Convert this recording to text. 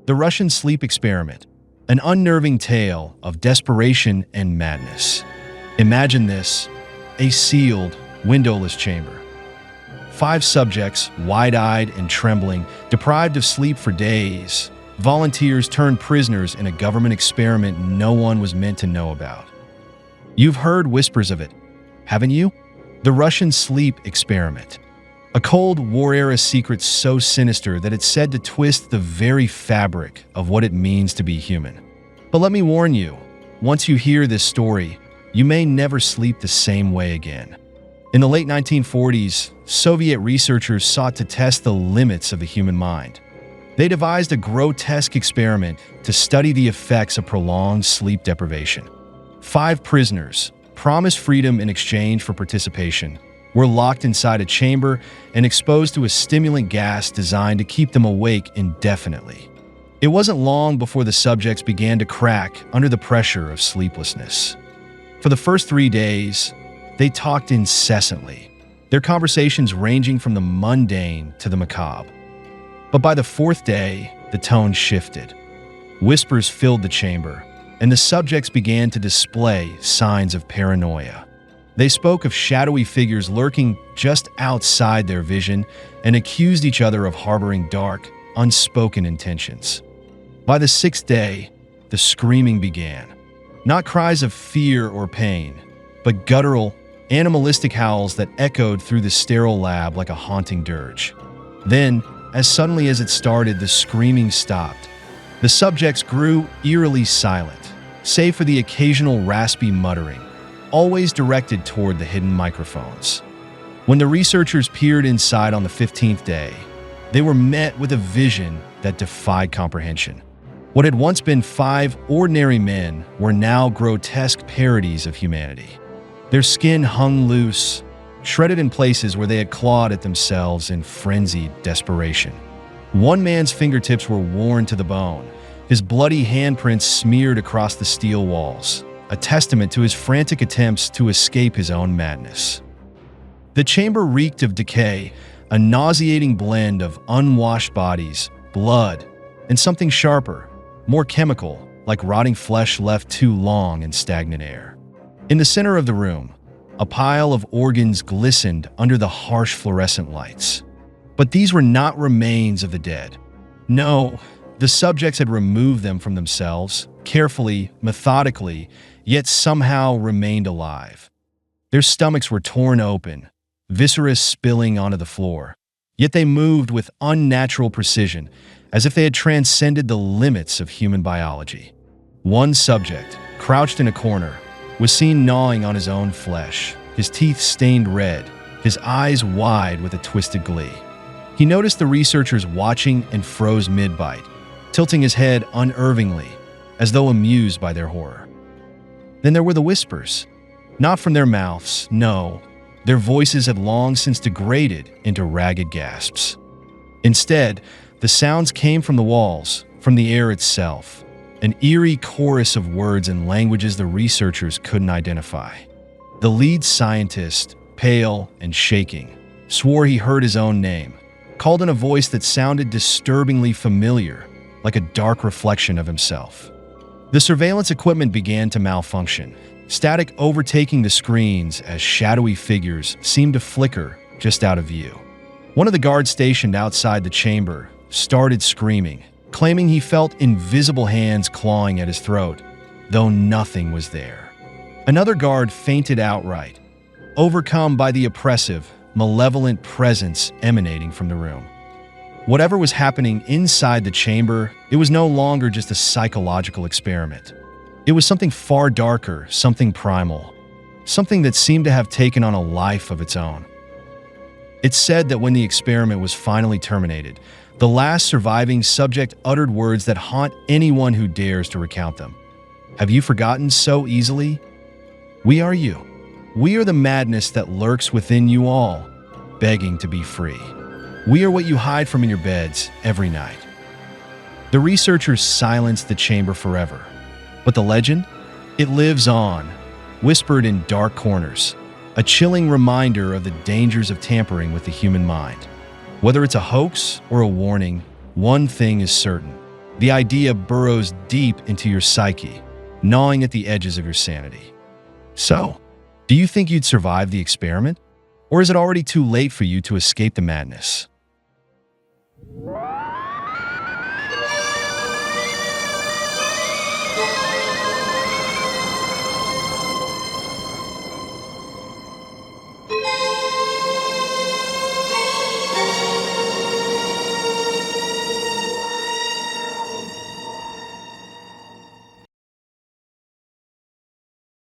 The Russian Sleep Experiment, an unnerving tale of desperation and madness. Imagine this: a sealed, windowless chamber. 5 subjects, wide-eyed and trembling, deprived of sleep for days. Volunteers turned prisoners in a government experiment no one was meant to know about. You've heard whispers of it, haven't you? The Russian Sleep Experiment. A Cold War-era secret so sinister that it's said to twist the very fabric of what it means to be human. But let me warn you, once you hear this story, you may never sleep the same way again. In the late 1940s, Soviet researchers sought to test the limits of the human mind. They devised a grotesque experiment to study the effects of prolonged sleep deprivation. 5 prisoners, promised freedom in exchange for participation, were locked inside a chamber and exposed to a stimulant gas designed to keep them awake indefinitely. It wasn't long before the subjects began to crack under the pressure of sleeplessness. For the first 3 days, they talked incessantly, their conversations ranging from the mundane to the macabre. But by the 4th day, the tone shifted. Whispers filled the chamber, and the subjects began to display signs of paranoia. They spoke of shadowy figures lurking just outside their vision and accused each other of harboring dark, unspoken intentions. By the 6th day, the screaming began. Not cries of fear or pain, but guttural, animalistic howls that echoed through the sterile lab like a haunting dirge. Then, as suddenly as it started, the screaming stopped. The subjects grew eerily silent, save for the occasional raspy muttering, always directed toward the hidden microphones. When the researchers peered inside on the 15th day, they were met with a vision that defied comprehension. What had once been 5 ordinary men were now grotesque parodies of humanity. Their skin hung loose, shredded in places where they had clawed at themselves in frenzied desperation. One man's fingertips were worn to the bone, his bloody handprints smeared across the steel walls, a testament to his frantic attempts to escape his own madness. The chamber reeked of decay, a nauseating blend of unwashed bodies, blood, and something sharper, more chemical, like rotting flesh left too long in stagnant air. In the center of the room, a pile of organs glistened under the harsh fluorescent lights. But these were not remains of the dead. No, the subjects had removed them from themselves, carefully, methodically, yet somehow remained alive. Their stomachs were torn open, viscera spilling onto the floor, yet they moved with unnatural precision, as if they had transcended the limits of human biology. One subject, crouched in a corner, was seen gnawing on his own flesh, his teeth stained red, his eyes wide with a twisted glee. He noticed the researchers watching and froze mid-bite, tilting his head unervingly, as though amused by their horror. Then there were the whispers. Not from their mouths, no. Their voices had long since degraded into ragged gasps. Instead, the sounds came from the walls, from the air itself, an eerie chorus of words and languages the researchers couldn't identify. The lead scientist, pale and shaking, swore he heard his own name, called in a voice that sounded disturbingly familiar, like a dark reflection of himself. The surveillance equipment began to malfunction, static overtaking the screens as shadowy figures seemed to flicker just out of view. One of the guards stationed outside the chamber started screaming, claiming he felt invisible hands clawing at his throat, though nothing was there. Another guard fainted outright, overcome by the oppressive, malevolent presence emanating from the room. Whatever was happening inside the chamber, it was no longer just a psychological experiment. It was something far darker, something primal, something that seemed to have taken on a life of its own. It's said that when the experiment was finally terminated, the last surviving subject uttered words that haunt anyone who dares to recount them. Have you forgotten so easily? We are you. We are the madness that lurks within you all, begging to be free. We are what you hide from in your beds every night. The researchers silenced the chamber forever. But the legend? It lives on, whispered in dark corners, a chilling reminder of the dangers of tampering with the human mind. Whether it's a hoax or a warning, one thing is certain. The idea burrows deep into your psyche, gnawing at the edges of your sanity. So, do you think you'd survive the experiment? Or is it already too late for you to escape the madness?